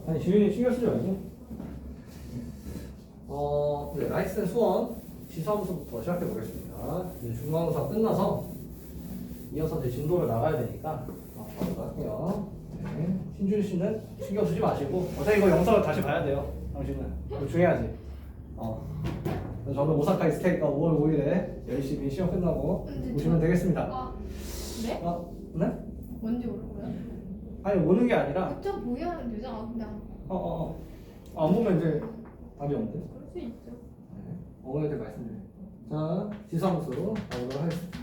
아니 지윤이 신경 쓰지 말고. 네, 라이센 수원 지수함수부터 시작해 보겠습니다. 이제 중간고사 끝나서 이어서 이제 진도를 나가야 되니까 바로 할게요. 네. 신준 씨는 신경 쓰지 마시고 어차피 이거 영상을 다시 봐야 돼요. 당신은 이거 중요하지. 저는 오사카 있을 테니까 5월 5일에 열심히 시험 끝나고 오시면 되겠습니다. 네? 네? 언제 올 거야? 아니 오는 게 아니라 그쵸 보여야 되잖아 그냥. 안 보면 이제 답이 없는데. 그럴 수 있죠. 네. 어머니한테 말씀드려요. 자, 지수함수 가보도록 하겠습니다.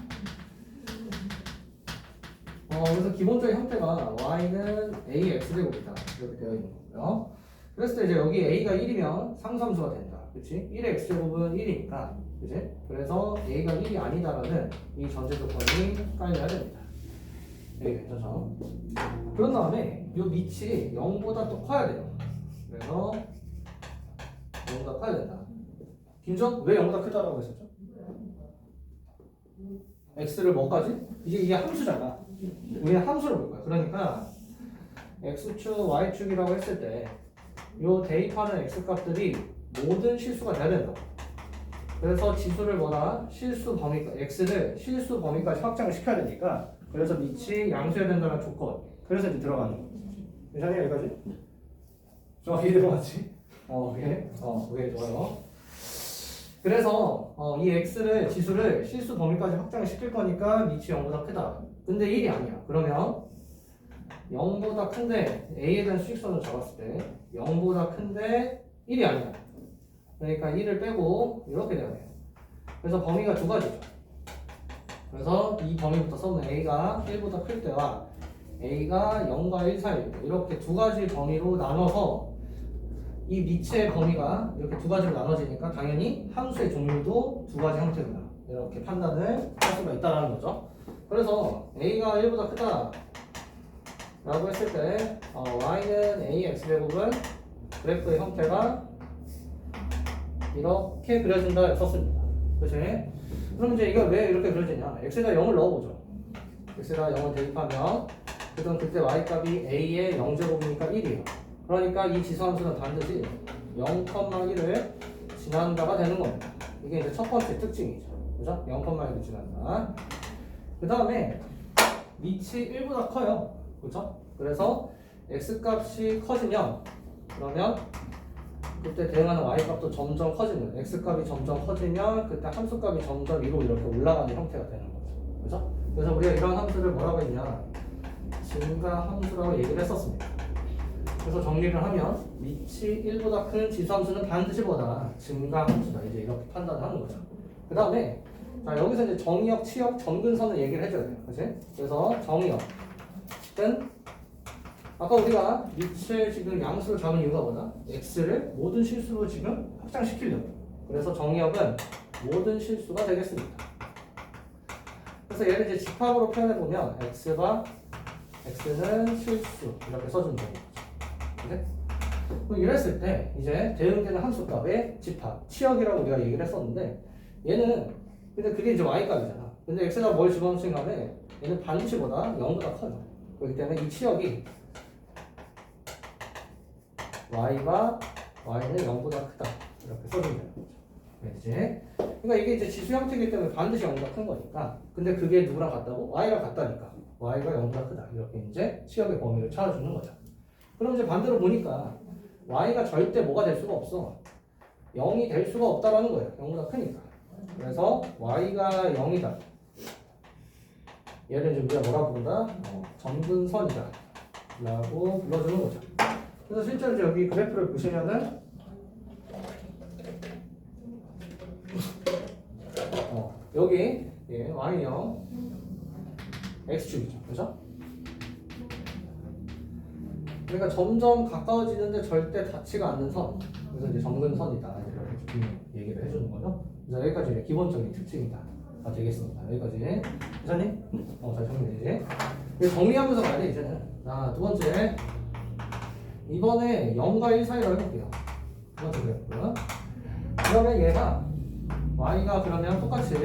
그래서 기본적인 형태가 y는 ax 제곱이다 이렇게 되어 있는 거고요. 그랬을 때 이제 여기 a가 1이면 상수함수가 된다. 그렇지? 1의 x 제곱은 1이니까, 그렇지? 그래서 a가 1이 아니다라는 이 전제 조건이 깔려야 됩니다. 네, 괜찮죠? 그런 다음에 이 밑이 0보다 또 커야 돼요. 그래서 0보다 커야 된다. 김전 왜 0보다 크다라고 했었죠? x를 뭐까지? 이게 함수잖아. 우리는 함수를 볼 거야. 그러니까 x축, y축이라고 했을 때 이 대입하는 x값들이 모든 실수가 돼야 된다. 그래서 지수를 뭐라? 실수 범위까 x를 실수 범위까지 확장을 시켜야 되니까 그래서 밑이 양수해야 된다는 조건. 그래서 이제 들어가는 거. 괜찮니 여기까지? 정확히 들어갔지? 오케이. 오케이 좋아요. 그래서 이 x를 지수를 실수 범위까지 확장을 시킬 거니까 밑이 0보다 크다. 근데 1이 아니야. 그러면 0보다 큰데 a에 대한 수직선을 잡았을 때 0보다 큰데 1이 아니야. 그러니까 1을 빼고 이렇게 돼야 돼요. 그래서 범위가 두 가지죠. 그래서 이 범위부터 써보면 a가 1보다 클 때와 a가 0과 1 사이 이렇게 두 가지 범위로 나눠서 이 밑의 범위가 이렇게 두 가지로 나눠지니까 당연히 함수의 종류도 두 가지 형태입니다. 이렇게 판단을 할 수가 있다는 거죠. 그래서 a가 1보다 크다 라고 했을 때 y는 ax 제곱은 그래프의 형태가 이렇게 그려진다 썼습니다. 그렇지? 그럼 이제 이거 왜 이렇게 그려지냐? x에다 0을 넣어보죠. x에다 0을 대입하면 그때 y값이 a의 0제곱이니까 1이에요. 그러니까 이 지수함수는 반드시 0,1을 지난다가 되는 겁니다. 이게 이제 첫 번째 특징이죠. 그죠? 0,1을 지난다. 그 다음에 밑이 1보다 커요. 그렇죠? 그래서 x값이 커지면 그러면 그때 대응하는 y값도 점점 커지는 x값이 점점 커지면 그때 함수값이 점점 위로 이렇게 올라가는 형태가 되는 거죠. 그렇죠? 그래서 우리가 이런 함수를 뭐라고 했냐? 증가 함수라고 얘기를 했었습니다. 그래서 정리를 하면 밑이 1보다 큰 지수함수는 반드시 뭐다? 증가 함수다. 이제 이렇게 판단을 하는 거죠. 그 다음에 자 여기서 이제 정의역, 치역, 점근선을 얘기를 해줘야 돼요. 그렇지? 그래서 정의역은 아까 우리가 밑을 지금 양수로 잡은 이유가 뭐다? x를 모든 실수로 지금 확장시키려고. 그래서 정의역은 모든 실수가 되겠습니다. 그래서 얘를 이제 집합으로 표현해보면 x는 실수 이렇게 써주면 되는 거죠. 네? 그럼 이랬을 때 이제 대응되는 함수값의 집합, 치역이라고 우리가 얘기를 했었는데 얘는 근데 그게 이제 y값이잖아. 근데 x에다 뭘 집어넣으신 간에 얘는 반드시보다 0보다 커요. 그렇기 때문에 이 치역이 y는 0보다 크다 이렇게 써주면 되는 거죠. 그렇지? 그러니까 이게 이제 지수 형태이기 때문에 반드시 0보다 큰 거니까. 근데 그게 누구랑 같다고? y랑 같다니까. y가 0보다 크다 이렇게 이제 치역의 범위를 찾아주는 거죠. 그럼 이제 반대로 보니까 y가 절대 뭐가 될 수가 없어. 0이 될 수가 없다라는 거예요. 0보다 크니까. 그래서 y가 0이다. 얘를 이제 우리가 뭐라 부른다? 점근선이다 라고 불러주는 거죠. 그래서 실제로 이제 여기 그래프를 보시면은 여기 y형 x축이죠. 그죠? 그러니까 점점 가까워지는데 절대 닿지가 않는 선. 그래서 이제 점근선이다. 이렇게 얘기를 해주는 거죠. 그래서 여기까지 이제 기본적인 특징이다. 가 되겠습니다. 여기까지. 기사님? 잘 정리되지? 정리하면서 가야 돼, 이제는. 자, 두 번째. 이번에 0과 1 사이라고 해볼게요. 두 번째 그랬고요. 그러면 얘가, y가 그러면 똑같이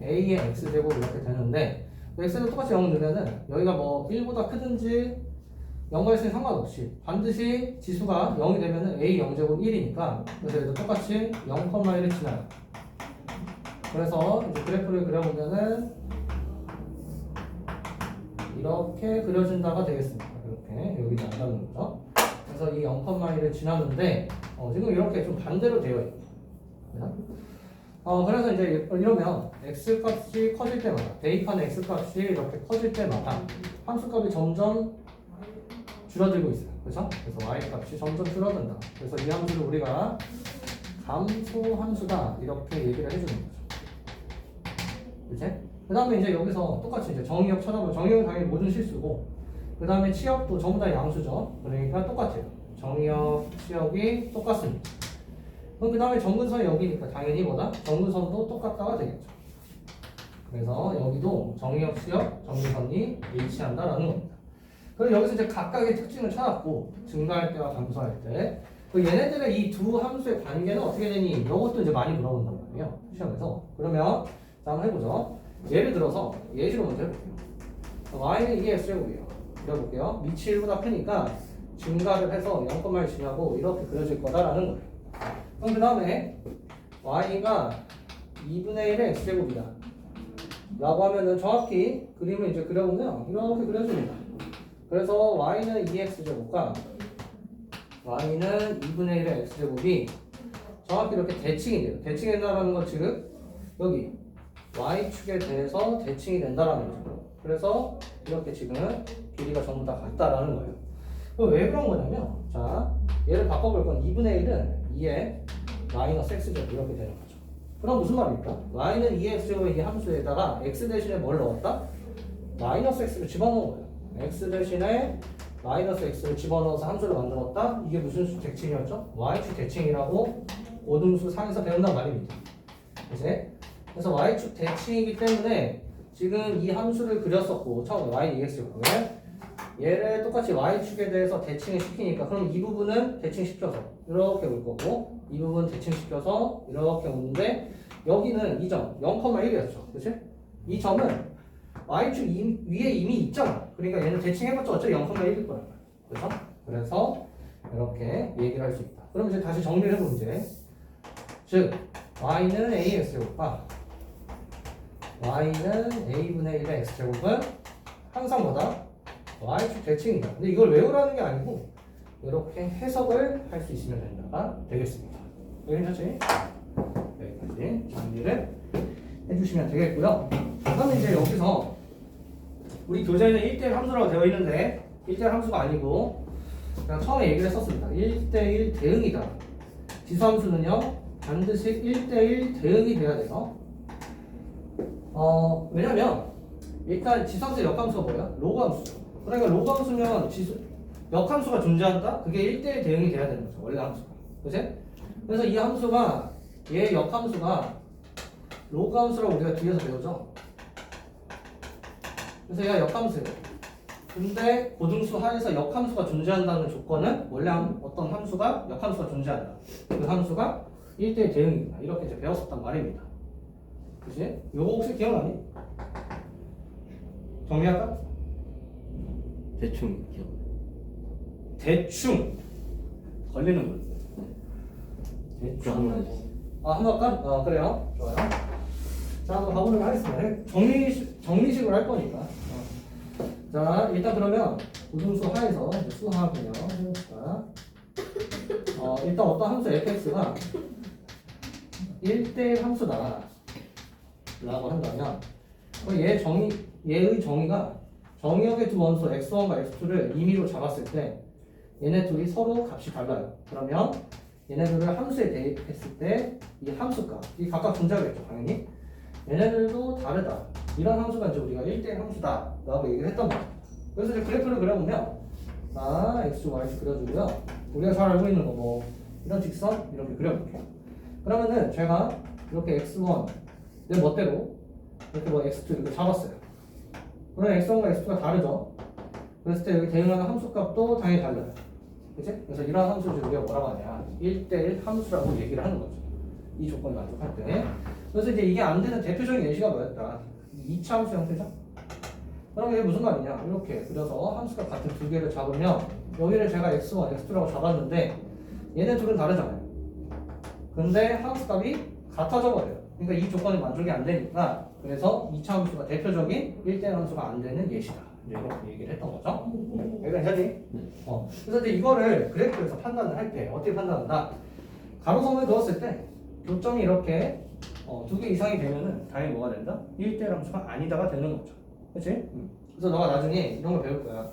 a의 x제곱 이렇게 되는데, x도 똑같이 0을 넣으면은, 여기가 뭐 1보다 크든지, 0과 있으면 상관없이 반드시 지수가 0이 되면은 A 0제곱 1이니까 그래서 얘도 똑같이 0,1을 지나요. 그래서 이제 그래프를 그려보면은 이렇게 그려진다가 되겠습니다. 이렇게 여기 나가는 거죠. 그래서 이 0,1을 지났는데 지금 이렇게 좀 반대로 되어 있습니다. 그래서 이제 이러면 x 값이 커질 때마다 대입한 x 값이 이렇게 커질 때마다 함수 값이 점점 줄어들고 있어요. 그렇죠? 그래서 y 값이 점점 줄어든다. 그래서 이 함수를 우리가 감소 함수다 이렇게 얘기를 해주는 거죠. 그치? 그 다음에 이제 여기서 똑같이 이제 정의역 찾아보면 정의역은 당연히 모든 실수고 그 다음에 치역도 전부 다 양수죠. 그러니까 똑같아요. 정의역, 치역이 똑같습니다. 그럼 그 다음에 정근선이 여기니까 당연히 뭐다? 정근선도 똑같다가 되겠죠. 그래서 여기도 정의역, 치역, 정근선이 일치한다라는 겁니다. 그럼 여기서 이제 각각의 특징을 찾았고 증가할 때와 감소할 때 얘네들의 이 두 함수의 관계는 어떻게 되니? 이것도 이제 많이 물어본단 말이에요. 시험에서. 그러면 자, 한번 해보죠. 예를 들어서 예시로 먼저 해볼게요. y는 2x제곱이에요. 그려볼게요. 밑이 1보다 크니까 증가를 해서 0,1 지나고 이렇게 그려질 거다라는 거예요. 그럼 그 다음에 y가 2분의 1의 x제곱이다 라고 하면은 정확히 그림을 이제 그려보면 이렇게 그려집니다. 그래서 y는 2x제곱과 y는 2분의 1의 x제곱이 정확히 이렇게 대칭이 돼요. 대칭이 된다는 건 즉 여기 y축에 대해서 대칭이 된다는 거죠. 그래서 이렇게 지금 길이가 전부 다 같다라는 거예요. 그럼 왜 그런 거냐면 자 얘를 바꿔볼 건 2분의 1은 2의 마이너스 x제곱 이렇게 되는 거죠. 그럼 무슨 말입니까? y는 2x제곱의 이 함수에다가 x 대신에 뭘 넣었다? 마이너스 x를 집어넣은 거예요. x 대신에 마이너스 x를 집어넣어서 함수를 만들었다? 이게 무슨 대칭이었죠? y축 대칭이라고 고등수 상에서 배운단 말입니다. 그래서 y축 대칭이기 때문에 지금 이 함수를 그렸었고 처음에 y dx였고요. 얘를 똑같이 y축에 대해서 대칭을 시키니까 그럼 이 부분은 대칭시켜서 이렇게 올 거고 이 부분 대칭시켜서 이렇게 오는데 여기는 이 점 0,1이었죠. 그치? 이 점은 y축 위에 이미 있잖아. 그러니까 얘는 대칭해봤자 어차피 0,1일 거란 말이야. 그래서? 그래서 이렇게 얘기를 할 수 있다. 그럼 이제 다시 정리를 해보면 이제 즉 y는 ax제곱과 y는 a분의 1의 x제곱은 항상 뭐다? y축 대칭이다. 근데 이걸 외우라는 게 아니고 이렇게 해석을 할 수 있으면 된다가 되겠습니다. 여기까지 정리를 해주시면 되겠고요. 그다음에 이제 여기서 우리 교재에는 1대1 함수라고 되어 있는데 1대1 함수가 아니고 제가 처음에 얘기를 했었습니다. 1대1 대응이다. 지수함수는요 반드시 1대1 대응이 돼야 돼요. 왜냐면 일단 지수함수의 역함수가 뭐예요? 로그함수죠. 그러니까 로그함수면 역함수가 존재한다? 그게 1대1 대응이 돼야 되는 거죠. 원래 함수가. 그치? 그래서 이 함수가 얘 역함수가 로그함수라고 우리가 뒤에서 배우죠. 그래서 얘가 역함수예요. 근데 고등수 하에서 역함수가 존재한다는 조건은 원래 어떤 함수가 역함수가 존재한다. 그 함수가 1대1 대응이다. 이렇게 이제 배웠었단 말입니다. 그치? 요거 혹시 기억나니? 정리할까? 대충 기억. 대충 걸리는 거지. 대충. 한번 할까? 그래요. 좋아요. 자, 한번 가보도록 하겠습니다. 정리식으로 할 거니까. 자, 일단 그러면 고등수 하에서 수학은요 해봅시다. 일단 어떤 함수 fx가 1대1 함수다 라고 한다면 얘의 정의가 정의역의 두 원소 x1과 x2를 임의로 잡았을 때 얘네 둘이 서로 값이 달라요. 그러면 얘네들을 함수에 대입했을 때 이 함수값, 이 각각 존재하겠죠 당연히. 얘네들도 다르다. 이런 함수가 이제 우리가 1대1 함수다 라고 얘기를 했단 말이에요. 그래서 이제 그래프를 그려보면 x, y축 그려주고요. 우리가 잘 알고 있는 거 뭐 이런 직선 이렇게 그려볼게요. 그러면은 제가 이렇게 x1 내 멋대로 이렇게 뭐 x2 이렇게 잡았어요. 그럼 x1과 x2가 다르죠. 그랬을 때 여기 대응하는 함수값도 당연히 달라요. 그치? 그래서 이런 함수를 우리가 뭐라고 하냐 1대1 함수라고 얘기를 하는 거죠. 이 조건을 만족할 때. 그래서 이제 이게 안 되는 대표적인 예시가 뭐였다? 2차 함수 형태죠? 그럼 이게 무슨 말이냐? 이렇게 그려서 함수가 같은 두 개를 잡으면 여기를 제가 x1, x2라고 잡았는데 얘네 둘은 다르잖아요. 근데 함수값이 같아져 버려요. 그러니까 이 조건이 만족이 안 되니까 그래서 2차 함수가 대표적인 1대1 함수가 안 되는 예시다. 이제 이렇게 얘기를 했던 거죠. 여기 괜찮니? 그래서 이제 이거를 그래프에서 판단을 할 때 어떻게 판단한다? 가로선을 그었을 때 교점이 이렇게 두 개 이상이 되면은 당연히 뭐가 된다? 1대1 함수가 아니다가 되는 거죠. 그치? 그래서 너가 나중에 이런 거 배울 거야.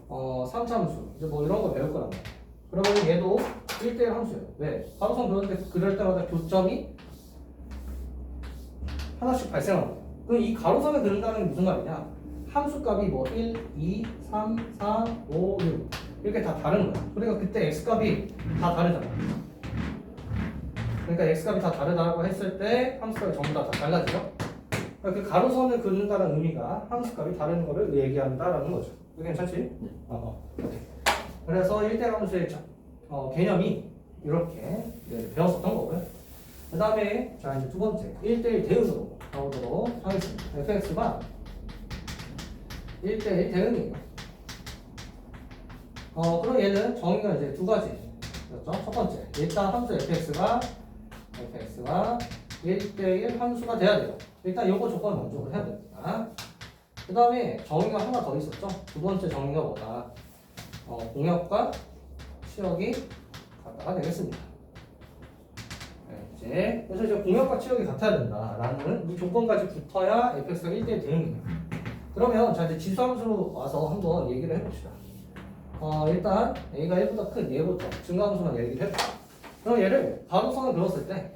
3차 함수 이제 뭐 이런 거 배울 거란 말이야. 그러면 얘도 1대1 함수예요. 왜? 가로선 그럴 때마다 교점이 하나씩 발생하는 거야. 그럼 이 가로선을 그린다는 게 무슨 말이냐? 함수값이 뭐 1, 2, 3, 4, 5, 6 이렇게 다 다른 거야. 그러니까 그때 x값이 다 다르잖아. 그러니까 x값이 다 다르다고 했을 때 함수값이 전부 다 달라지죠. 그러니까 그 가로선을 그린다는 의미가 함수값이 다른 거를 얘기한다라는 거죠. 이게 괜찮지? 오케이. 그래서 1대1 함수의 개념이 이렇게 배웠었던 거고요. 그 다음에 자 이제 두 번째 1대1 대응으로 가보도록 하겠습니다. fx가 1대1 대응이에요. 그럼 얘는 정의가 이제 두 가지였죠. 첫 번째 일단 함수 fx가 1대1 함수가 돼야 돼요. 일단 요거 조건 만족을 해야 됩니다. 그 다음에 정의가 하나 더 있었죠. 두 번째 정의가 뭐다? 공역과 치역이 같다가 되겠습니다. 네, 그래서 이제 공역과 치역이 같아야 된다라는 이 조건까지 붙어야 fx가 1대1 대응이에요. 그러면 자 이제 지수함수로 와서 한번 얘기를 해봅시다. 일단 a가 1보다 큰 얘부터 증가함수만 얘기를 해볼게요. 그럼 얘를 가로선을 그었을 때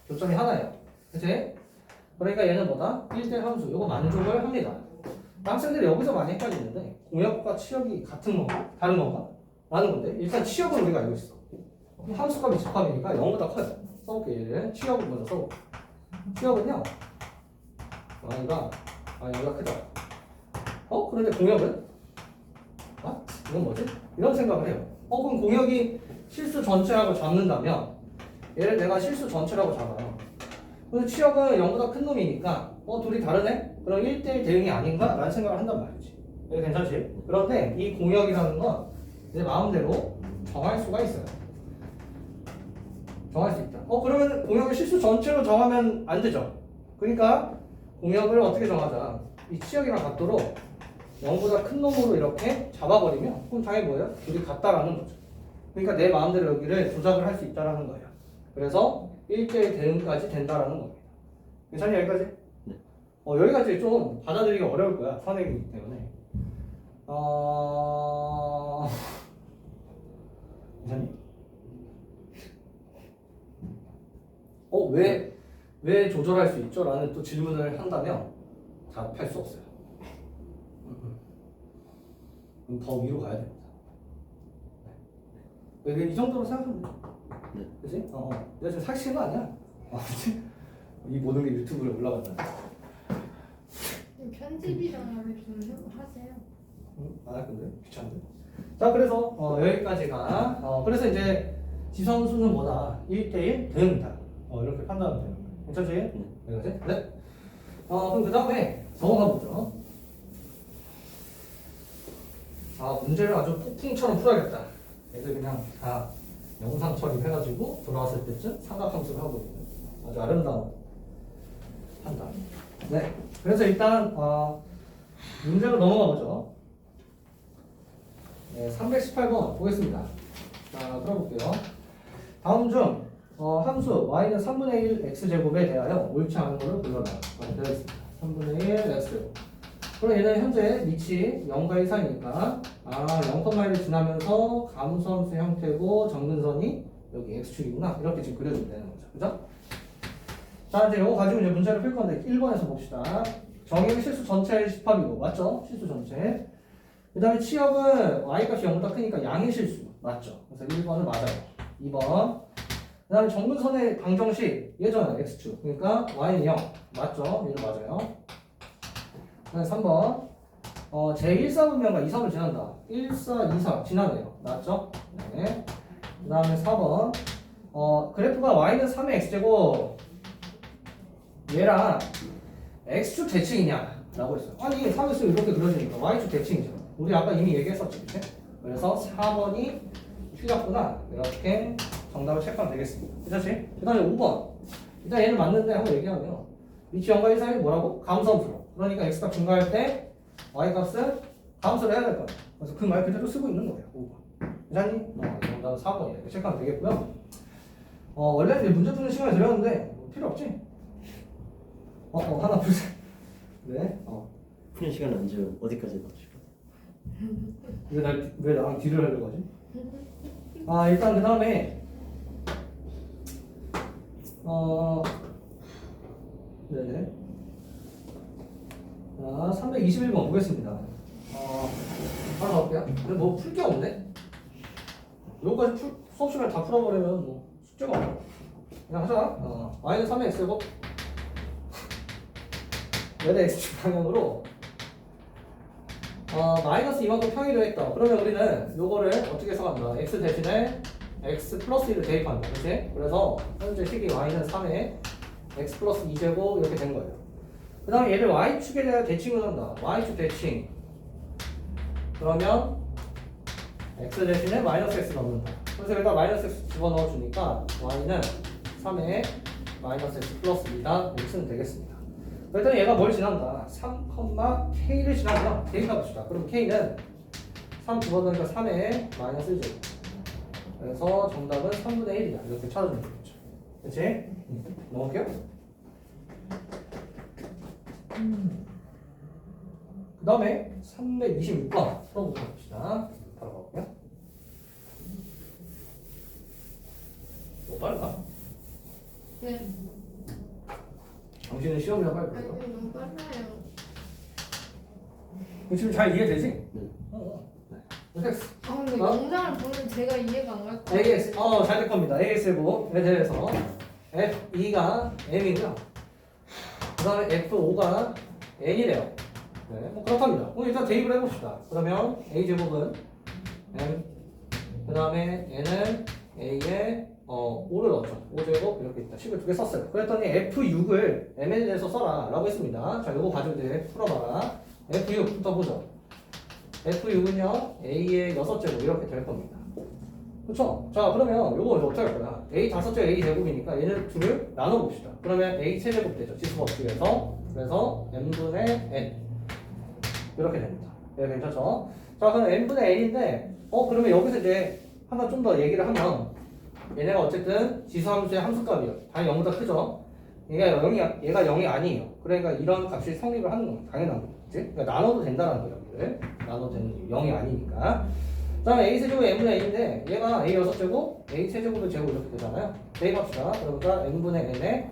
교점이 하나예요. 그치? 그러니까 얘는 뭐다? 1대1 함수 이거 만족을 합니다. 학생들이 여기서 많이 헷갈리는데 공역과 치역이 같은 건가? 다른 건가? 라는 건데 일단 치역은 우리가 알고 있어. 함수값이 집합이니까 0보다 커요. 써볼게 얘를 치역을 먼저 써볼게. 치역은요 여기가 크다. 그런데 공역은? 이건 뭐지? 이런 생각을 해요. 그럼 공역이 실수 전체라고 잡는다면 얘를 내가 실수 전체라고 잡아요. 그래서 치역은 0보다 큰 놈이니까 둘이 다르네? 그럼 1대1 대응이 아닌가? 라는 생각을 한단 말이지. 이게 괜찮지? 그런데 이 공역이라는 건 내 마음대로 정할 수가 있어요. 정할 수 있다. 그러면 공역을 실수 전체로 정하면 안 되죠. 그러니까 공역을 어떻게 정하자. 이 치역이랑 같도록 0보다 큰 놈으로 이렇게 잡아버리면 그럼 당연히 뭐예요? 둘이 같다라는 거죠. 그러니까 내 마음대로 여기를 조작을 할 수 있다라는 거예요. 그래서 1대1 대응까지 된다라는 겁니다. 괜찮니 여기까지? 네. 여기까지 좀 받아들이기 어려울 거야. 선행이기 때문에. 괜찮니? 왜 조절할 수 있죠? 라는 또 질문을 한다면 답할 수 없어요. 그럼 더 위로 가야 됩니다. 이 정도로 생각하면 돼. 네. 그치? 내가 지금 사기치는 거 아니야? 그치? 이 모든 게 유튜브에 올라간다. 편집이랑 좀 하세요. 안 할 건데? 귀찮은데? 자, 그래서 여기까지가 그래서 이제 지수함수는 뭐다? 1대1 대응이다. 이렇게 판단하면 되는 거예요. 괜찮지? 여기까지? 네. 그럼 그 다음에 넘어가 보죠. 문제를 아주 폭풍처럼 풀어야겠다. 애들 그냥 다 영상 처리해가지고 돌아왔을 때쯤 삼각함수를 하고 있는 아주 아름다운 판단. 네. 그래서 일단 문제로 넘어가 보죠. 네, 318번 보겠습니다. 자, 들어볼게요. 다음 중 함수 y는 3분의 1 x제곱에 대하여 옳지 않은 것을 불러라. 되어 있습니다. 3분의 1 x제곱. 그럼 얘는 현재 밑이 0과 이상이니까 0,1을 지나면서 감소함수 형태고 정근선이 여기 x축이구나. 이렇게 지금 그려주면 되는 거죠. 그죠? 자, 이제 이거 가지고 이제 문제를 풀 건데 1번에서 봅시다. 정의는 실수 전체의 집합이고 맞죠? 실수 전체. 그 다음에 치역은 y값이 0보다 크니까 양의 실수 맞죠? 그래서 1번은 맞아요. 2번. 그 다음에 정근선의 방정식 예전에 x축. 그러니까 y는 0 맞죠? 얘도 맞아요. 그 다음에 3번. 제1사분면과 2사분을 지난다. 1, 4, 2, 4 지나네요. 맞죠? 네. 그 다음에 4번. 그래프가 y는 3의 x제곱 얘랑 x축 대칭이냐 라고 했어요. 아니 3x 이렇게 그려지니까 y축 대칭이죠. 우리 아까 이미 얘기했었지, 그치? 그래서 4번이 틀렸구나 이렇게 정답을 체크하면 되겠습니다. 그렇지? 그 다음에 5번 일단 얘는 맞는데 한번 얘기하면 위치 연과 1, 3이 뭐라고? 감소함수로. 그러니까 x값 증가할 때 y값은 감소를 해야 될 거야. 그래서 그 말 그대로 쓰고 있는 거예요. 5번. 괜찮니? 정답은 4번이야. 이렇게 체크하면 되겠고요. 원래는 이제 문제 푸는 시간을 드렸는데 필요 없지? 하나 둘 셋. 네. 푸는 시간 언제 어디까지 넣으실 거예요? 왜 나랑 딜을 하려고 하지? 일단 그 다음에 네네. 321번 보겠습니다. 바로 가볼게요. 근데 뭐 풀 게 없네? 요거까지 수업 시간에 다 풀어버리면 뭐 숙제가 없어. 그냥 하자. 마이너스 3의 x제곱 얘네 x축 방향으로 마이너스 이만큼 평이로 했다. 그러면 우리는 요거를 어떻게 해석한다? x 대신에 x 플러스 1을 대입한다. 그치? 그래서 현재 식이 y는 3에 x 플러스 2제곱 이렇게 된 거예요. 그 다음에 얘를 y축에 대한 대칭을 한다. y축 대칭. 그러면 x 대신에 마이너스 x 넣는다. 그래서 여기다 마이너스 x 집어넣어 주니까 y는 3에 마이너스 x 플러스 2다. 이렇게 쓰면 되겠습니다. 그랬더니 얘가 뭘 지난다? 3,k를 지난다. 대입해봅시다. 그럼 k는 3 집어넣으니까 3에 마이너스 1제곱. 그래서 정답은 3분의 1이다. 이렇게 찾아주면 되겠죠. 그치? 넘어갈게요. 그 다음에 326번 풀어보도록 합시다. 바로 가볼게요. 너무 빠르다. 네. 당신은 시험이나 빨리 아니 풀어. 너무 빨라요. 지금 잘 이해되지? 네. 됐어. 근데 영상을 보면 제가 이해가 안 갈 거예요. AS, 잘 될 겁니다. AS에 대해서 F2가 M이고요. 그 다음에 F5가 N이래요. 네, 뭐 그렇답니다. 그럼 일단 대입을 해봅시다. 그러면 A제곱은 M, 그 다음에 N은 A에 5를 넣었죠. 5제곱 이렇게 있다. 식을 두 개 썼어요. 그랬더니 F6을 M에 대해서 써라 라고 했습니다. 자, 요거 가지고 이제 풀어봐라. F6부터 보죠. F6은요 A의 6제곱 이렇게 될 겁니다. 그렇죠? 자, 그러면 요거 어떻게 할 거야? A 5제곱 A 제곱이니까 얘는 둘을 나눠봅시다. 그러면 A 세제곱 되죠. 지수법칙에서. 그래서 N분의 N 이렇게 됩니다. 네, 괜찮죠? 자, 그럼 N분의 N인데 그러면 여기서 이제 하나 좀 더 얘기를 하면 얘네가 어쨌든 지수함수의 함수값이에요. 당연히 0보다 크죠? 얘가 0이 아니에요. 그러니까 이런 값이 성립을 하는 겁니다. 당연한 거죠. 그러니까 나눠도 된다는 거예요. 여기를. 나눠도 되는 이유. 0이 아니니까. 그 다음에 A 세제곱 N분의 N인데 얘가 A 6제곱, A 세제곱의 제곱 이렇게 되잖아요. 대입합시다. 그러니까 N분의 N의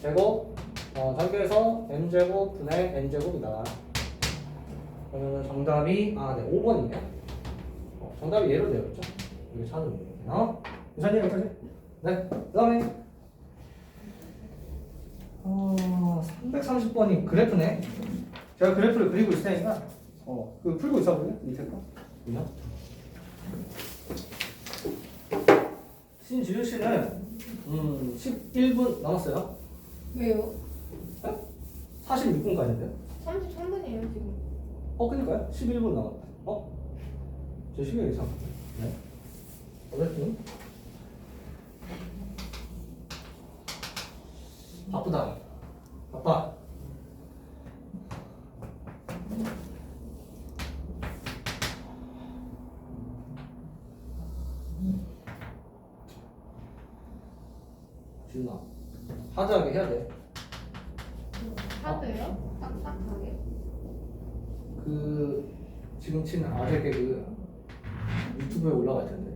제곱 전개해서 N제곱 분의 N제곱이다. 그러면 정답이 5번이네요. 정답이 예로 되어 있죠. 이게 찾으면 되겠네요. 괜찮니 여기까지? 네. 그 다음에 330번이 그래프네. 제가 그래프를 그리고 있을 테니까 그 풀고 있어 보여요? 밑에 거. 있나? 신지우 씨는 11분 남았어요. 왜요? 46분까지인데요. 33분이에요 지금. 그니까요. 11분 남았다. 제 시계 이상. 네. 어쨌든 바쁘다. 바빠. 지훈아, 하드하게 해야 돼. 하드요? 딱딱하게? 지금 친 아재 개그 유튜브에 올라갈 텐데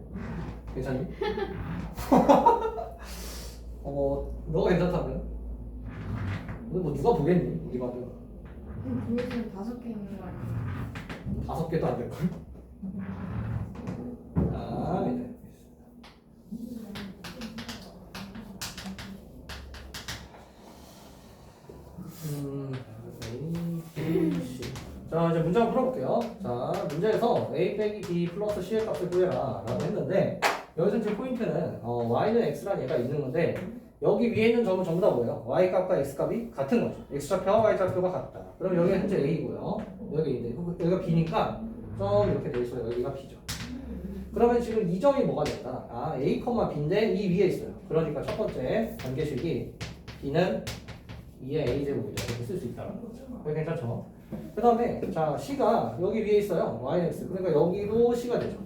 괜찮니? 너가 괜찮다면? 근데 뭐 누가 보겠니? 우리 봐도 조회수는 5개 있는 거 아니에요? 5개도 안 될걸? 네. A, B, C. 자, 이제 문제 한번 풀어볼게요. 자, 문제에서 A 빼기 B 플러스 C의 값을 구해라 라고 했는데 여기서 이제 포인트는 Y는 X란 얘가 있는 건데 여기 위에 있는 점은 전부 다 뭐예요? y 값과 x 값이 같은 거죠. x 좌표와 y 좌표가 같다. 그럼 여기가 현재 a고요. 여기 이제 여기가 b니까 좀 이렇게 돼 있어요. 여기가 b죠. 그러면 지금 이 점이 뭐가 됐다? 아, a, b인데 이 위에 있어요. 그러니까 첫 번째 관계식이 b는 2의 a 제곱이다. 이렇게 쓸 수 있다는 거죠. 그게 괜찮죠? 그 다음에 자 c가 여기 위에 있어요. yx. 그러니까 여기도 c가 되죠.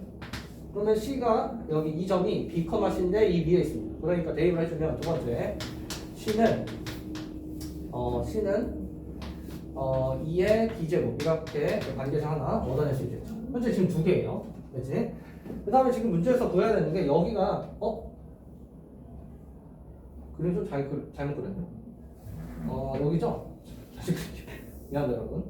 그러면 c가 여기 이 점이 b, c인데 이 위에 있습니다. 그러니까 대입을 해주면 두 번째 c는 2의 b제곱 이렇게 관계식 하나 얻어낼 수 있겠죠. 현재 지금 두 개예요. 그렇지? 그 다음에 지금 문제에서 구해야 되는 게 여기가 그림 좀 잘못 그렸네. 여기죠? 다시 그릴게요. 미안합니다 여러분.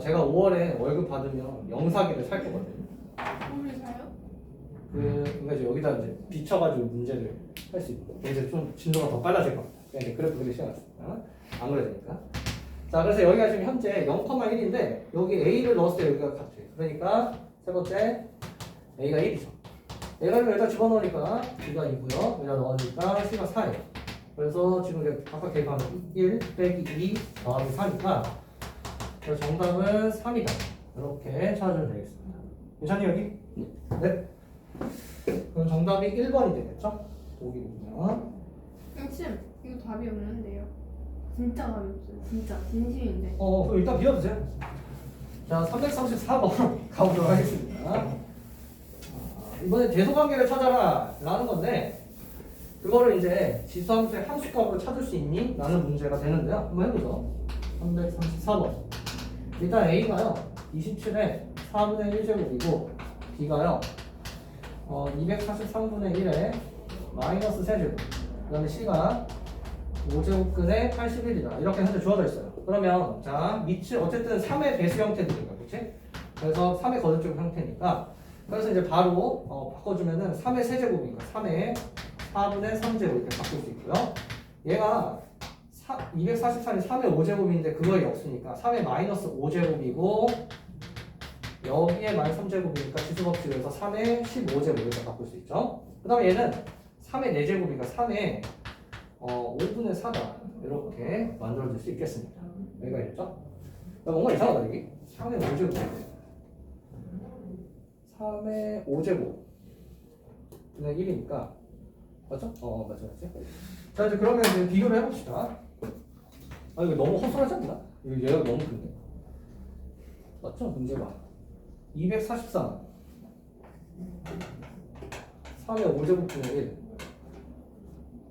제가 5월에 월급 받으면 영사기를 살 거거든요. 뭐를 사요? 그러니까 이제 여기다 이제 비춰가지고 문제를 할 수 있고 이제 좀 진도가 더 빨라질 겁니다. 그냥 이제 그래프 그리기 시작했습니다. 안 그래야 되니까. 자, 그래서 여기가 지금 현재 0,1인데 여기 a를 넣었을 때 여기가 같아요. 그러니까 세 번째 a가 1이죠. a를 여기다 집어넣으니까 b가 2고요. 여기다 넣으니까 c가 4예요. 그래서 지금 이제 각각 대입하면 1 빼기 2 더하기 4니까 그래서 정답은 3이다. 이렇게 찾아주면 되겠습니다. 괜찮니 여기? 네. 그럼 정답이 1번이 되겠죠? 보기 보면. 쌤, 이거 답이 없는데요. 진짜 답이 없어요. 진짜 진심인데. 그럼 일단 비워주세요. 자, 334번 가보도록 하겠습니다. 이번에 대소관계를 찾아라 라는 건데 그거를 이제 지수함수의 함수값으로 찾을 수 있니? 라는 문제가 되는데요. 한번 해보죠. 334번. 일단 A가요 27에 4분의 1제곱이고 B가요 243분의 1에 마이너스 3제곱 그 다음에 C가 5제곱근의 81이다. 이렇게 현재 주어져 있어요. 그러면 자 밑이 어쨌든 3의 배수 형태들인가 그렇지? 그래서 3의 거듭제곱 형태니까 그래서 이제 바로 바꿔주면은 3의 세제곱이니까 3의 4분의 3제곱 이렇게 바꿀 수 있고요. 얘가 243이 3의 5제곱인데 그거에 없으니까 3의 마이너스 5제곱이고 여기에 마이너스 3제곱이니까 지수법칙에서 3의 15제곱 이렇게 바꿀 수 있죠. 그 다음에 얘는 3의 4제곱이니까 3의 5분의 4다 이렇게 만들어줄 수 있겠습니다. 여기가 있죠? 뭔가 이상하다 여기 3의 5제곱 3의 5제곱 그냥 1이니까 맞죠? 맞죠. 자 이제 그러면 이제 비교를 해봅시다. 이거 너무 허술하지 않나? 이거 얘가 너무 큰데 맞죠? 문제가 243 3의 5제곱분의 1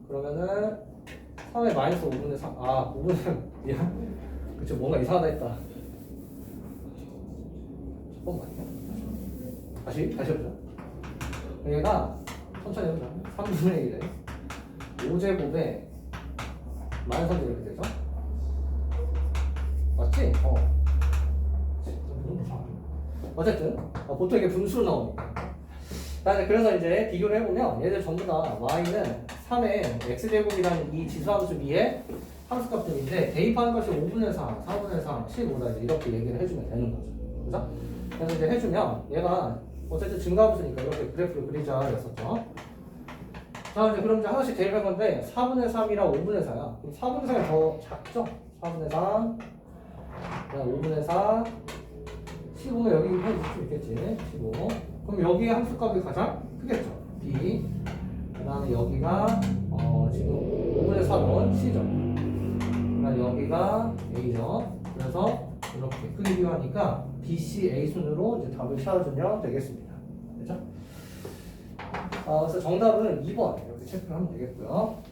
그러면은 3의 마이너스 5분의 3 5분의 미안 그쵸 뭔가 이상하다 했다. 잠깐만요. 다시 해보자. 얘가 천천히 해보자. 3분의 1에 5제곱에 마이너스 3제곱 이렇게 되죠? 맞지? 어쨌든 보통 이게 분수로 나오니까. 그래서 이제 비교를 해보면 얘들 전부 다 y는 3의 x제곱이라는 이 지수함수 위에 함수값들인데 대입하는 것이 5분의 4, 4분의 3, 15다 이렇게 얘기를 해주면 되는 거죠. 그죠? 그래서 이제 해주면 얘가 어쨌든 증가함수니까 이렇게 그래프를 그리자 그랬었죠. 자 이제 그럼 이제 하나씩 대입할 건데 4분의 3이랑 5분의 4야. 그럼 4분의 3이 더 작죠? 4분의 3 그다음 5분의 4 15는 여기 해줄 수 있겠지. 15 그럼 여기에 함수값이 가장 크겠죠. B 그 다음에 여기가 지금 5분의 4번 C죠. 그 다음 여기가 A죠. 그래서 이렇게 크게 비교하니까 B, C, A 순으로 이제 답을 찾아주면 되겠습니다. 그죠? 그래서 정답은 2번 이렇게 체크를 하면 되겠고요.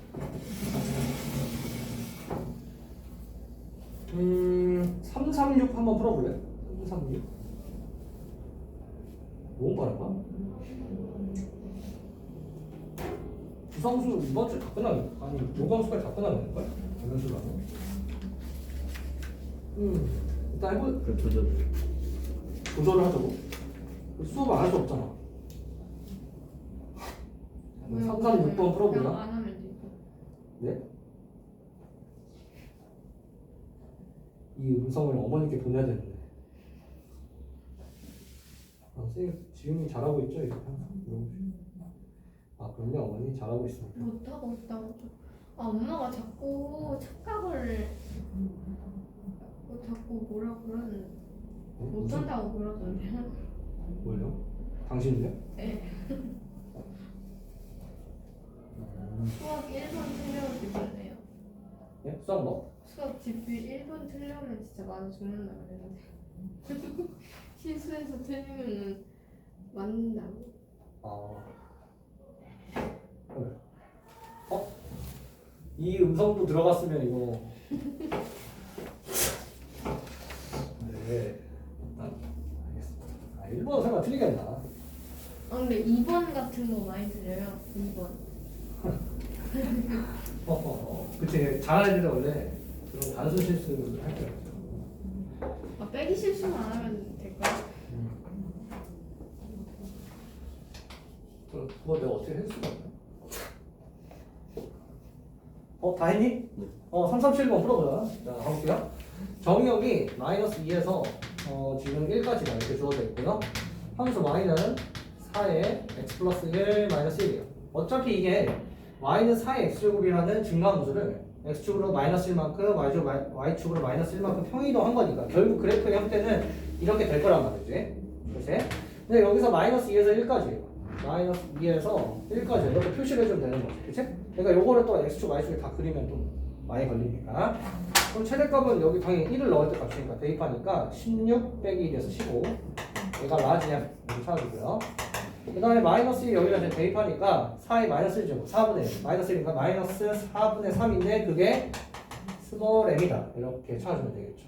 336 한번 풀어볼래요? 336 너무 빠른가? 주성수 이번 주에 다 끝나는 아니 요강수까지 다 끝나는 거야? 이런 식으로 하면 일단 해볼 그 조절을 하자고. 수업 안 할 수 없잖아. 336번 풀어보나? 그냥 안 하면 돼. 네? 이 음성을 어머니께 보내야 되는데 선생님 지훈이 잘하고 있죠? 이렇게 항상 물어보시고. 아 그럼요 어머니 잘하고 있습니다. 못하고 있다고. 아 엄마가 자꾸 착각을 자꾸 뭐라 그러는 무슨 못한다고 그러던데요. 뭐요? 당신이요? 네. 수학 1번 틀려도 죽는데요. 예? 수학 뭐? 수학 집필 1번 틀려면 진짜 맞아 죽는다 그랬는데 실수해서 틀리면은 맞는다고. 어. 이 음성도 들어갔으면 이거. 네. 알겠습니다. 아, 1번 설마 틀리겠나? 아 근데 2번 같은 거 많이 틀려요. 2번. 그치. 잘하는 애들은 원래 그런 단순 실수를 할 거예요. 아 빼기 실수만 안 하면 될까요? 그거 내가 어떻게 할 수가 없나? 다 했니? 네. 337번 풀어보자. 자, 가볼게요. 정의역이 마이너스 2에서 지금 1까지가 이렇게 주어져 있고요. 함수 y는 4에 x 플러스 1 마이너스 1이에요. 어차피 이게 y는 4의 x제곱이라는 증가함수를 x축으로 마이너스 1만큼 y축으로 마이너스 1만큼 평이동한 거니까 결국 그래프의 형태는 이렇게 될 거란 말이지. 그치? 근데 여기서 마이너스 2에서 1까지예요. 마이너스 2에서 1까지 이렇게 표시를 해주면 되는 거지. 그치? 그러니까 요거를 또 x축, y축에 다 그리면 좀 많이 걸리니까. 그럼 최대값은 여기 당연히 1을 넣을 때 값이니까 대입하니까 16 빼기 1에서 15. 얘가 라지냐 이렇게 찾아주고요. 그 다음에 마이너스 1 여기다 이제 대입하니까 4의 마이너스 1제곱 4분의 1 마이너스 1이니까 마이너스 4분의 3인데 그게 스몰 m이다 이렇게 찾아주면 되겠죠.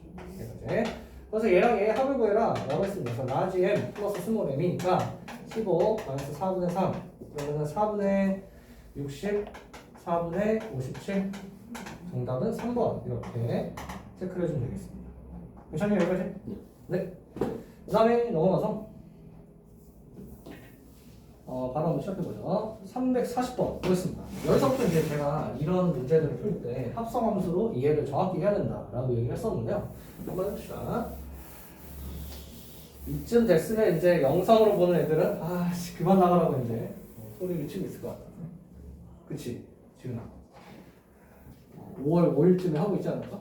그래서 얘랑 얘 합을 구해라 라고 했습니다. 그래서 라지 m 플러스 스몰 m이니까 15 마이너스 4분의 3 그러면 4분의 60 4분의 57 정답은 3번 이렇게 체크를 해주면 되겠습니다. 괜찮아요 여기까지? 네. 그 다음에 넘어가서 바로 한번 시작해보죠. 340번 보겠습니다. 여기서부터 이제 제가 이런 문제들을 풀 때 합성함수로 이해를 정확히 해야 된다라고 얘기를 했었는데요. 한번 해봅시다. 이쯤 됐으면 이제 영상으로 보는 애들은 아씨 그만 나가라고 이제 소리를 치고 있을 것 같아. 그치? 지훈아 5월 5일쯤에 하고 있지 않을까?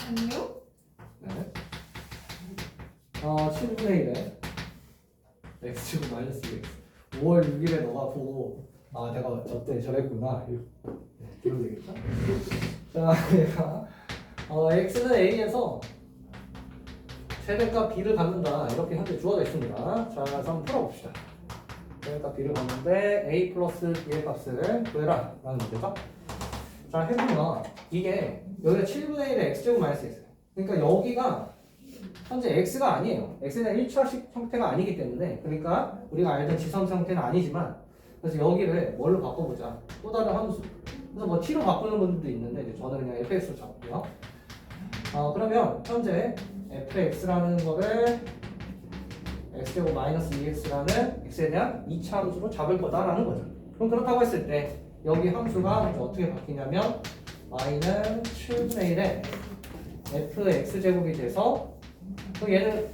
아니요? 네. 7분의 1에 x제곱 마이너스 2x 5월 6일에 너가 보고 내가 저때 저랬구나 이러면 되겠죠? 자 얘가 x는 a에서 최대값 b를 갖는다 이렇게 현재 주어져 있습니다. 자 그래서 한번 풀어봅시다. 최대값 b를 갖는데 a 플러스 b의 값을 구해라 라는 문제죠. 자 해보면 이게 여기가 7분의 1에 x제곱 마이너스 x 그러니까 여기가 현재 x가 아니에요. x에 대한 1차식 형태가 아니기 때문에 그러니까 우리가 알던 지성수 형태는 아니지만 그래서 여기를 뭘로 바꿔보자. 또 다른 함수. 그래서 뭐 t로 바꾸는 분들도 있는데 이제 저는 그냥 fx로 잡고요. 그러면 현재 fx라는 거를 x제곱 마이너스 2x라는 x에 대한 2차 함수로 잡을 거다라는 거죠. 그럼 그렇다고 했을 때 여기 함수가 이제 어떻게 바뀌냐면 y는 7분의 1에 fx제곱이 돼서 그럼 얘는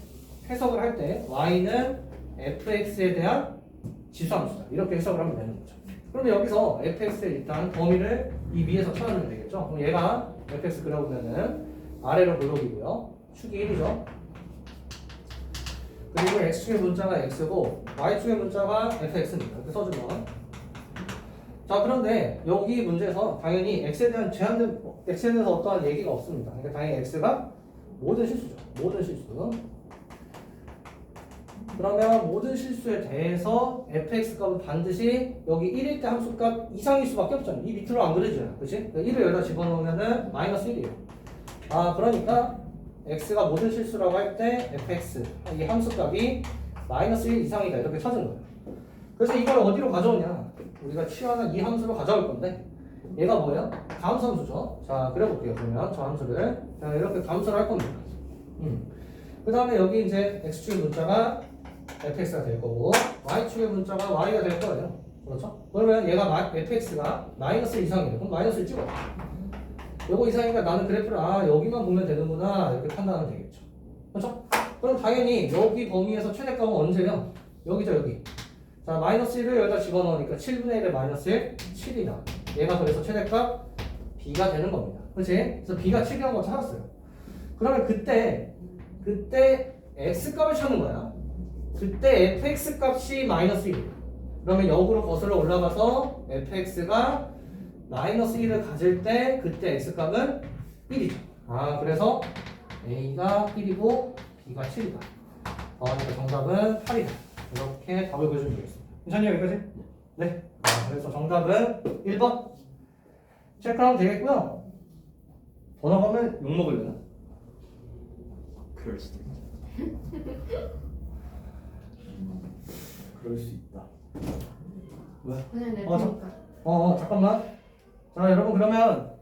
해석을 할 때 y는 fx에 대한 지수함수다 이렇게 해석을 하면 되는 거죠. 그러면 여기서 fx의 일단 범위를 이 위에서 찾아주면 되겠죠. 그럼 얘가 fx 그려보면은 아래로 블록이고요. 축이 1이죠. 그리고 x축의 문자가 x고 y축의 문자가 fx입니다. 이렇게 써주면 자 그런데 여기 문제에서 당연히 x에 대한 제한된 x에 대해서 어떠한 얘기가 없습니다. 그러니까 당연히 x가 모든 실수죠. 모든 실수. 그러면 모든 실수에 대해서 fx 값은 반드시 여기 1일 때 함수값 이상일 수밖에 없잖아요. 이 밑으로 안 그려지잖아요. 그치? 1을 여기다 집어넣으면은 마이너스 1이에요. 그러니까 x가 모든 실수라고 할 때 fx 이 함수값이 마이너스 1 이상이다 이렇게 찾은 거예요. 그래서 이걸 어디로 가져오냐? 우리가 취하는 이 함수로 가져올 건데 얘가 뭐예요? 감수 함수죠. 자 그려볼게요. 그러면 저 함수를 자, 이렇게 감수를 할 겁니다. 그 다음에 여기 이제 x축의 문자가 fx가 될 거고 y축의 문자가 y가 될 거예요. 그렇죠? 그러면 얘가 fx가 마이너스 이상이에요. 그럼 마이너스를 찍어요. 요거 이상이니까 나는 그래프를 여기만 보면 되는구나 이렇게 판단하면 되겠죠. 그렇죠? 그럼 당연히 여기 범위에서 최대값은 언제요? 여기죠 여기. 자 마이너스 1을 여기다 집어넣으니까 7분의 1에 마이너스 1 7이다. 얘가 그래서 최대값 b가 되는 겁니다. 그렇지? 그래서 b가 7이라는 거 찾았어요. 그러면 그때 x 값을 찾는 거야. 그때 fx 값이 마이너스 1이야. 그러면 역으로 거슬러 올라가서 fx가 마이너스 1을 가질 때 그때 x 값은 1이죠. 아 그래서 a가 1이고 b가 7이다. 그러니까 정답은 8이다. 이렇게 답을 보여주면 되겠습니다. 괜찮냐 여기까지? 네. 그래서 정답은 1번 체크하면 되겠고요. 더 나가면 욕먹으려나? 그럴 수도 있죠. 그럴 수 있다. 왜? 그냥 내 어, 저- 테니까. 잠깐만. 자 여러분 그러면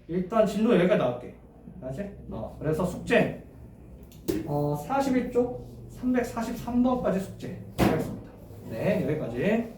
일단 진도 여기까지 나올게. 알지? 그래서 숙제 41쪽 343번까지 숙제 하겠습니다. 네 여기까지.